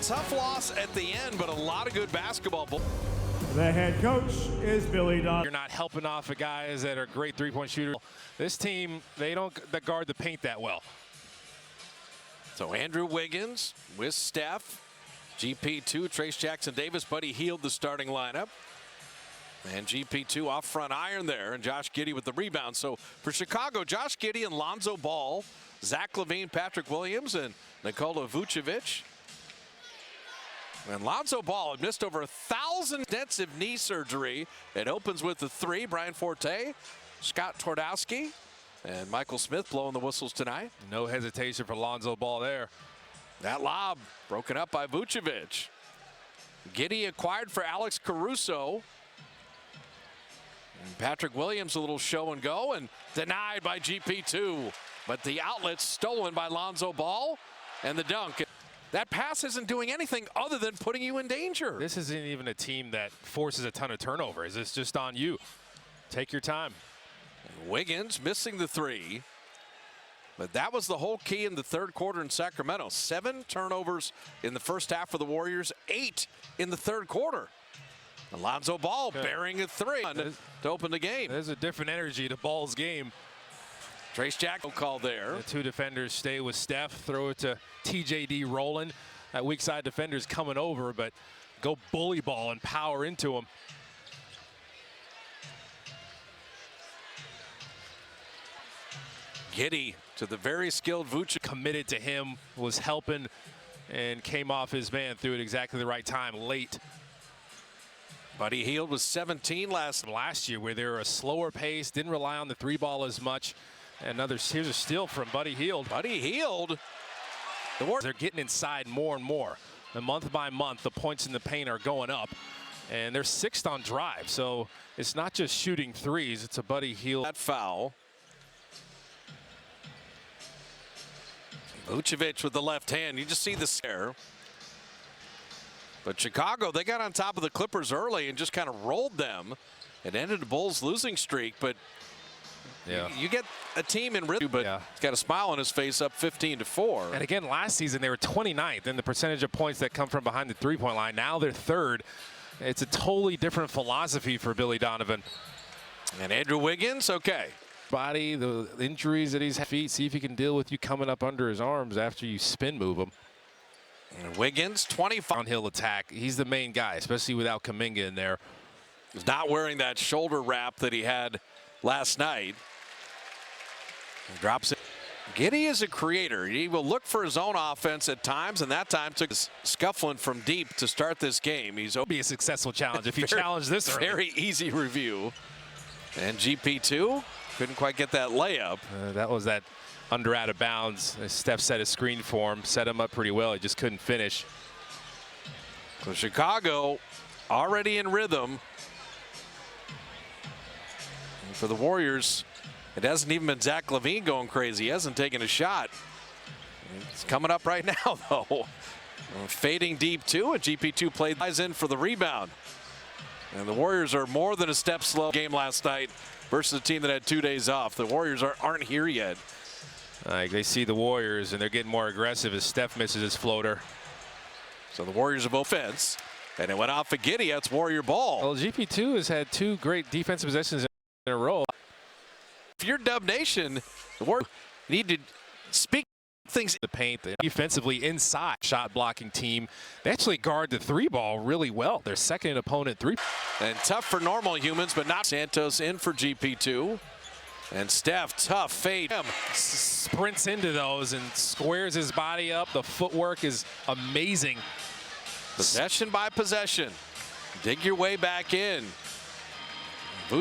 tough loss at the end, but a lot of good basketball. The head coach is Billy Donovan. You're not helping off the guys that are great three-point shooters. This team, they don't guard the paint that well. So Andrew Wiggins with Steph, GP2, Trace Jackson-Davis, Buddy Hield the starting lineup. And GP2 off front iron there, and Josh Giddey with the rebound. So for Chicago, Josh Giddey and Lonzo Ball, Zach LaVine, Patrick Williams, and Nikola Vucevic. And Lonzo Ball had missed over 1,000 intensive knee surgery. It opens with the three. Brian Forte, Scott Twardowski, and Michael Smith blowing the whistles tonight. No hesitation for Lonzo Ball there. That lob broken up by Vucevic. Giddey acquired for Alex Caruso. And Patrick Williams a little show and go, and denied by GP2. But the outlet stolen by Lonzo Ball, and the dunk. That pass isn't doing anything other than putting you in danger. This isn't even a team that forces a ton of turnovers. It's just on you. Take your time. And Wiggins missing the three. But that was the whole key in the third quarter in Sacramento. 7 turnovers in the first half for the Warriors, 8 in the third quarter. Lonzo Ball bearing a three to open the game. There's a different energy to Ball's game. Trace Jackson call there. The two defenders stay with Steph, throw it to TJD rolling. That weak side defender's coming over, but go bully Ball and power into him. Giddey to the very skilled Vucevic. Committed to him, was helping, and came off his man, threw it exactly the right time, late. Buddy Hield was 17 last year, where they were a slower pace, didn't rely on the three ball as much. Here's a steal from Buddy Hield. Buddy Hield. They're getting inside more and more. The month by month, the points in the paint are going up. And they're 6th on drive. So it's not just shooting threes, it's a Buddy Hield. That foul. Vucevic with the left hand. You just see the scare. But Chicago, they got on top of the Clippers early and just kind of rolled them. It ended the Bulls' losing streak, but yeah, you get a team in rhythm, but he's got a smile on his face, up 15-4. And again, last season they were 29th in the percentage of points that come from behind the three-point line. Now they're 3rd. It's a totally different philosophy for Billy Donovan. And Andrew Wiggins, okay. Body, the injuries that he's had, feet, see if he can deal with you coming up under his arms after you spin move him. And Wiggins, 25. Downhill attack. He's the main guy, especially without Kuminga in there. He's not wearing that shoulder wrap that he had last night. He drops it. Giddey is a creator. He will look for his own offense at times, and that time took scuffling from deep to start this game. He's be a successful challenge if you challenge this early. Very easy review. And GP2 couldn't quite get that layup. That was that under out of bounds. Steph set a screen for him, set him up pretty well. He just couldn't finish. So Chicago already in rhythm. And for the Warriors, it hasn't even been Zach LaVine going crazy. He hasn't taken a shot. It's coming up right now, though. Fading deep, too, and GP2 played in for the rebound. And the Warriors are more than a step slow game last night versus a team that had 2 days off. The Warriors aren't here yet. They see the Warriors, and they're getting more aggressive as Steph misses his floater. So the Warriors have offense, and it went off of Giddey. That's Warrior ball. Well, GP2 has had 2 great defensive possessions in a row. If you're Dub Nation, the Warriors need to speak things. The paint, defensively inside shot blocking team. They actually guard the three ball really well. Their second opponent three. And tough for normal humans, but not. Santos in for GP2. And Steph, tough fade. Sprints into those and squares his body up. The footwork is amazing. Possession by possession. Dig your way back in.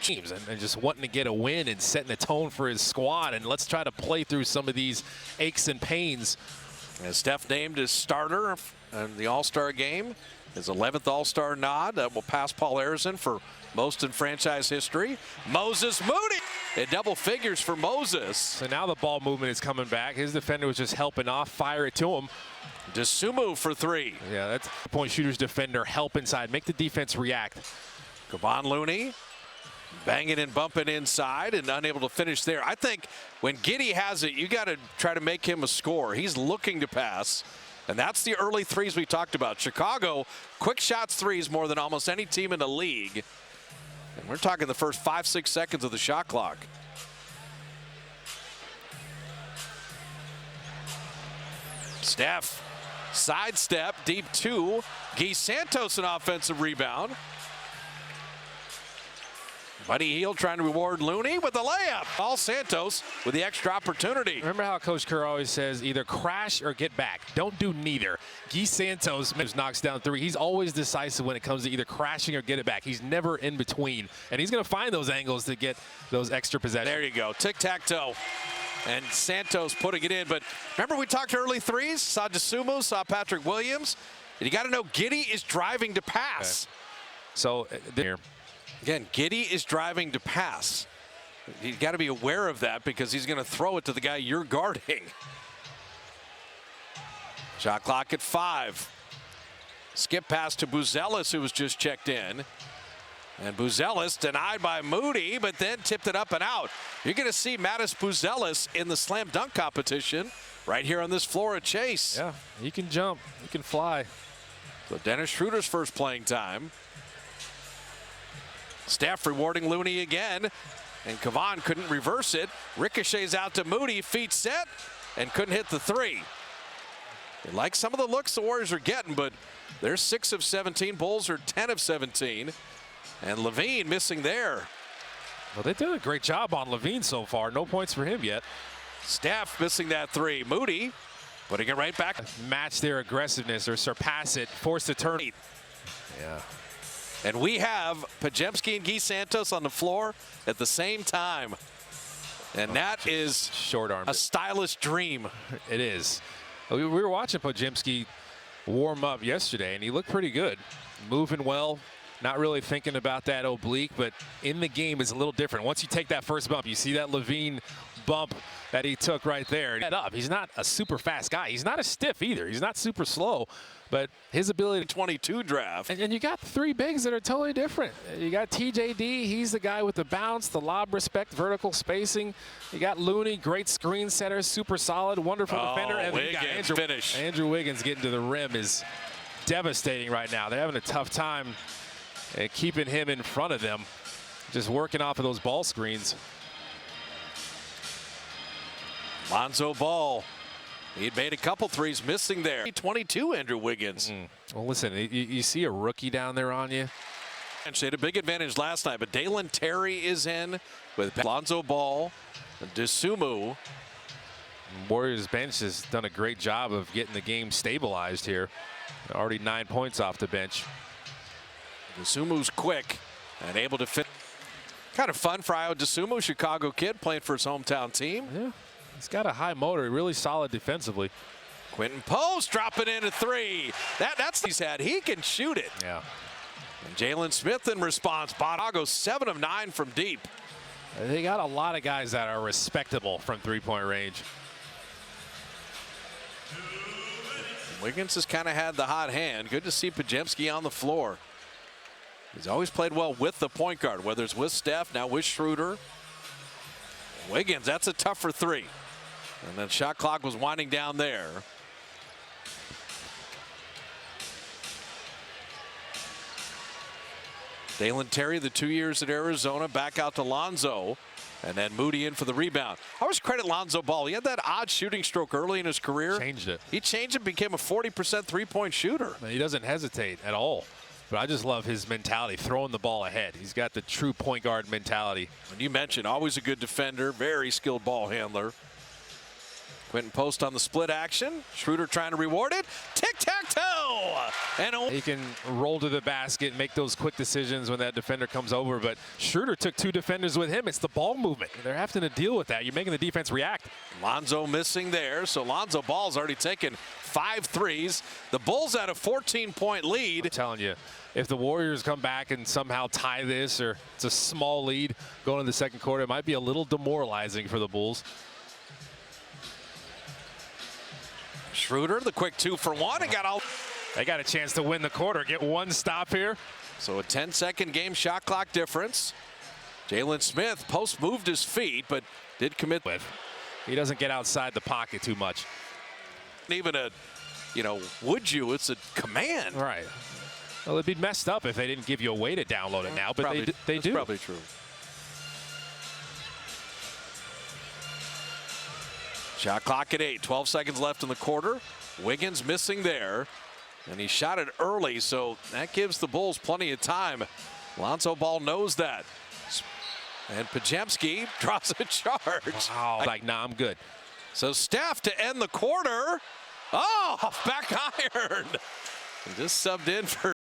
Teams and just wanting to get a win and setting the tone for his squad, and let's try to play through some of these aches and pains. And Steph named his starter in the All-Star game, his 11th All-Star nod. That will pass Paul Arizin for most in franchise history. Moses Moody at double figures for Moses. So now the ball movement is coming back. His defender was just helping off, fire it to him. Dosunmu for 3. Yeah, that's point shooter's defender, help inside, make the defense react. Kevon Looney banging and bumping inside and unable to finish there. I think when Giddey has it, you got to try to make him a scorer. He's looking to pass, And that's the early threes we talked about. Chicago, quick shots threes more than almost any team in the league. And we're talking the first 5-6 seconds of the shot clock. Steph, sidestep, deep two. Guy Santos, an offensive rebound. Buddy Hield trying to reward Looney with the layup. Paul Santos with the extra opportunity. Remember how Coach Kerr always says either crash or get back. Don't do neither. Guy Santos knocks down three. He's always decisive when it comes to either crashing or get it back. He's never in between. And he's going to find those angles to get those extra possessions. There you go. Tic-tac-toe. And Santos putting it in. But remember we talked early threes? Saw Dosunmu, saw Patrick Williams. And you got to know Giddey is driving to pass. Okay. So there. Again, Giddey is driving to pass. You got to be aware of that because he's going to throw it to the guy you're guarding. Shot clock at 5. Skip pass to Buzelis, who was just checked in. And Buzelis denied by Moody, but then tipped it up and out. You're going to see Mattis Buzelis in the slam dunk competition right here on this floor at Chase. Yeah, he can jump. He can fly. So Dennis Schroeder's first playing time. Steph rewarding Looney again, and Kavan couldn't reverse it. Ricochets out to Moody, feet set, and couldn't hit the three. They like some of the looks the Warriors are getting, but they're 6 of 17. Bulls are 10 of 17. And Levine missing there. Well, they did a great job on Levine so far. No points for him yet. Steph missing that three. Moody putting it right back. Match their aggressiveness or surpass it, force the turn. Yeah. And we have Podziemski and Guy Santos on the floor at the same time. And that is short arm. A stylish dream. It is. We were watching Podziemski warm up yesterday, and he looked pretty good. Moving well. Not really thinking about that oblique, but in the game is a little different. Once you take that first bump, you see that Levine bump that he took right there. He's not a super fast guy. He's not a stiff either. He's not super slow, but his ability to 22 draft. And you got 3 bigs that are totally different. You got TJD. He's the guy with the bounce, the lob respect, vertical spacing. You got Looney, great screen setter, super solid, wonderful defender. And Wiggins finish. Andrew Wiggins getting to the rim is devastating right now. They're having a tough time keeping him in front of them, just working off of those ball screens. Lonzo Ball. He'd made a couple threes, missing there. 22, Andrew Wiggins. Well, listen, you see a rookie down there on you. And she had a big advantage last night, but Dalen Terry is in with Lonzo Ball, Dosunmu. Warriors bench has done a great job of getting the game stabilized here. Already 9 points off the bench. Dosunmu's quick and able to fit. Kind of fun for Ayo Dosunmu, Chicago kid playing for his hometown team. Yeah, he's got a high motor, really solid defensively. Quentin Post dropping in a three. That's he's had. He can shoot it. Yeah. And Jalen Smith in response. Chicago 7 of 9 from deep. They got a lot of guys that are respectable from three-point range. Wiggins has kind of had the hot hand. Good to see Podziemski on the floor. He's always played well with the point guard, whether it's with Steph, now with Schroeder. Wiggins, that's a tougher three. And then shot clock was winding down there. Dalen Terry, the 2 years at Arizona, back out to Lonzo. And then Moody in for the rebound. I always credit Lonzo Ball. He had that odd shooting stroke early in his career. Changed it. He changed it, became a 40% three-point shooter. He doesn't hesitate at all. But I just love his mentality, throwing the ball ahead. He's got the true point guard mentality. And you mentioned, always a good defender, very skilled ball handler. Quentin Post on the split action. Schroeder trying to reward it. Tic-tac-toe! And he can roll to the basket, make those quick decisions when that defender comes over. But Schroeder took 2 defenders with him. It's the ball movement. They're having to deal with that. You're making the defense react. Lonzo missing there. So Lonzo Ball's already taken 5 threes. The Bulls had a 14-point lead. I'm telling you, if the Warriors come back and somehow tie this, or it's a small lead going into the second quarter, it might be a little demoralizing for the Bulls. Schroeder, the quick 2-for-1, and got all. They got a chance to win the quarter, get one stop here. So a 10-second game shot clock difference. Jalen Smith, Post moved his feet, but did commit. He doesn't get outside the pocket too much. Even a would you? It's a command. Right. Well, it'd be messed up if they didn't give you a way to download it now, but they do. That's probably true. Shot clock at 8. 12 seconds left in the quarter. Wiggins missing there. And he shot it early, so that gives the Bulls plenty of time. Lonzo Ball knows that. And Podziemski draws a charge. Wow. Like, nah, I'm good. So Steph to end the quarter. Oh, back iron. He just subbed in for